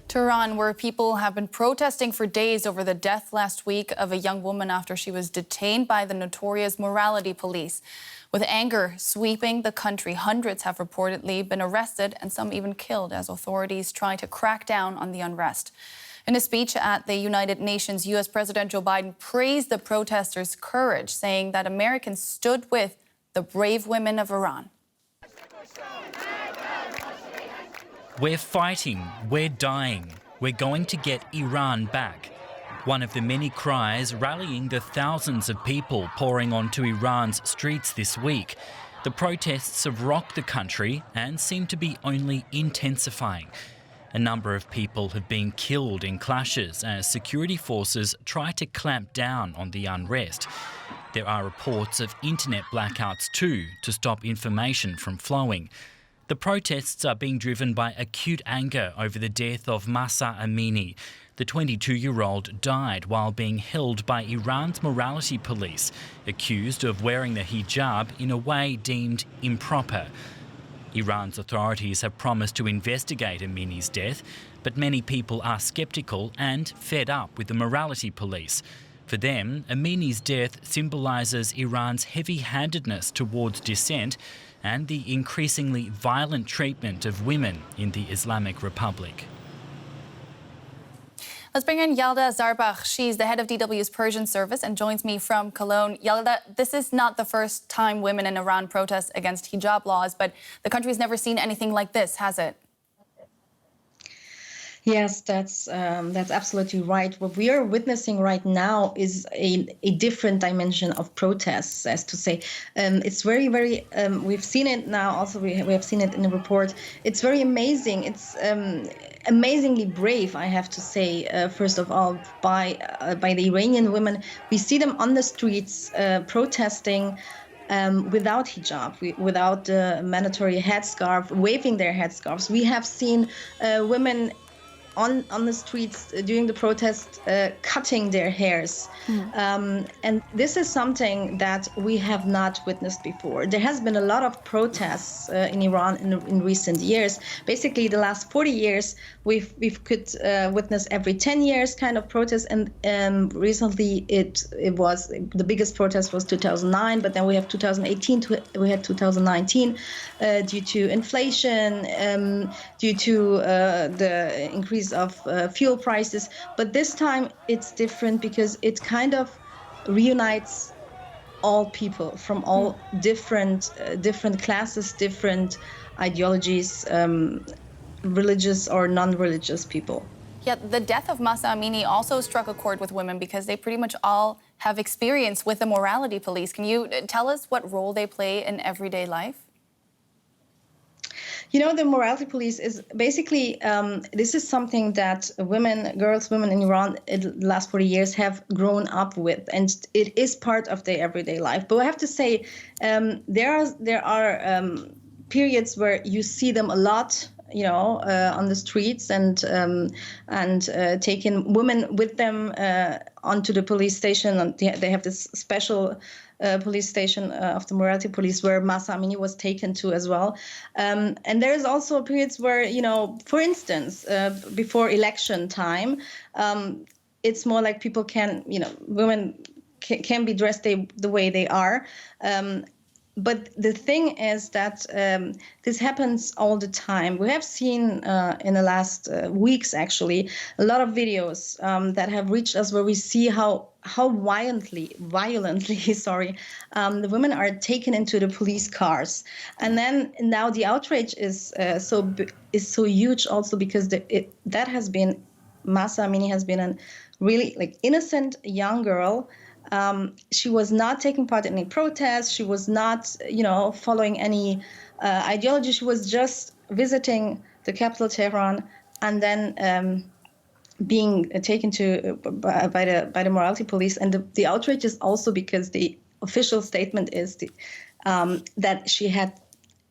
To Iran, where people have been protesting for days over the death last week of a young woman after she was detained by the notorious morality police. With anger sweeping the country, hundreds have reportedly been arrested and some even killed as authorities try to crack down on the unrest. In a speech at the United Nations, U.S. President Joe Biden praised the protesters' courage, saying that Americans stood with the brave women of Iran. We're fighting, we're dying, we're going to get Iran back. One of the many cries rallying the thousands of people pouring onto Iran's streets this week. The protests have rocked the country and seem to be only intensifying. A number of people have been killed in clashes as security forces try to clamp down on the unrest. There are reports of internet blackouts too to stop information from flowing. The protests are being driven by acute anger over the death of Mahsa Amini. The 22-year-old died while being held by Iran's morality police, accused of wearing the hijab in a way deemed improper. Iran's authorities have promised to investigate Amini's death, but many people are sceptical and fed up with the morality police. For them, Amini's death symbolises Iran's heavy-handedness towards dissent and the increasingly violent treatment of women in the Islamic Republic. Let's bring in Yalda Zarbakh. She's the head of DW's Persian service and joins me from Cologne. Yalda, this is not the first time women in Iran protest against hijab laws, but the country's never seen anything like this, has it? Yes, that's absolutely right. What we are witnessing right now is a different dimension of protests, as to say. It's very, very, we've seen it now, also we have seen it in the report. It's very amazing. It's amazingly brave, I have to say, first of all, by the Iranian women. We see them on the streets protesting without hijab, without the mandatory headscarf, waving their headscarves. We have seen women on the streets during the protest cutting their hairs. And this is something that we have not witnessed before. There has been a lot of protests in Iran in recent years. Basically, the last 40 years, we've could witness every 10 years kind of protest. And recently, it was the biggest protest was 2009, but then we have 2018, we had 2019 due to inflation, due to the increase of fuel prices. But this time it's different because it kind of reunites all people from all different classes, different ideologies, religious or non-religious people. Yeah, the death of Mahsa Amini also struck a chord with women because they pretty much all have experience with the morality police. Can you tell us what role they play in everyday life? You know, the morality police is basically, this is something that women in Iran in the last 40 years have grown up with, and it is part of their everyday life. But I have to say, there are periods where you see them a lot, you know, on the streets and taking women with them onto the police station. And they have this special police station of the morality police where Mahsa Amini was taken to as well. And there's also periods where, you know, for instance, before election time, it's more like people can, you know, women can be dressed the way they are. But the thing is that this happens all the time. We have seen in the last weeks, actually, a lot of videos that have reached us where we see how violently, the women are taken into the police cars. And then now the outrage is so huge also because Mahsa Amini has been a really innocent young girl. She was not taking part in any protests. She was not, you know, following any ideology. She was just visiting the capital, Tehran, and then being taken to by the morality police. And the outrage is also because the official statement is that she had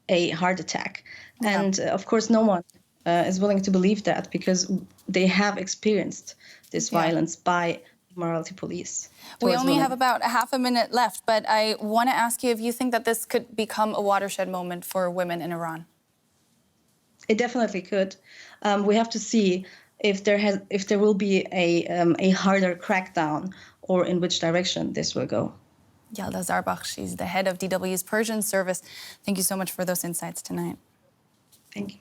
a heart attack. Yeah. And of course, no one is willing to believe that because they have experienced this violence by morality police. We only have about half a minute left, but I want to ask you if you think that this could become a watershed moment for women in Iran. It definitely could. We have to see if there will be a harder crackdown, or in which direction this will go. Yalda Zarbakh, she's the head of DW's Persian service. Thank you so much for those insights tonight. Thank you.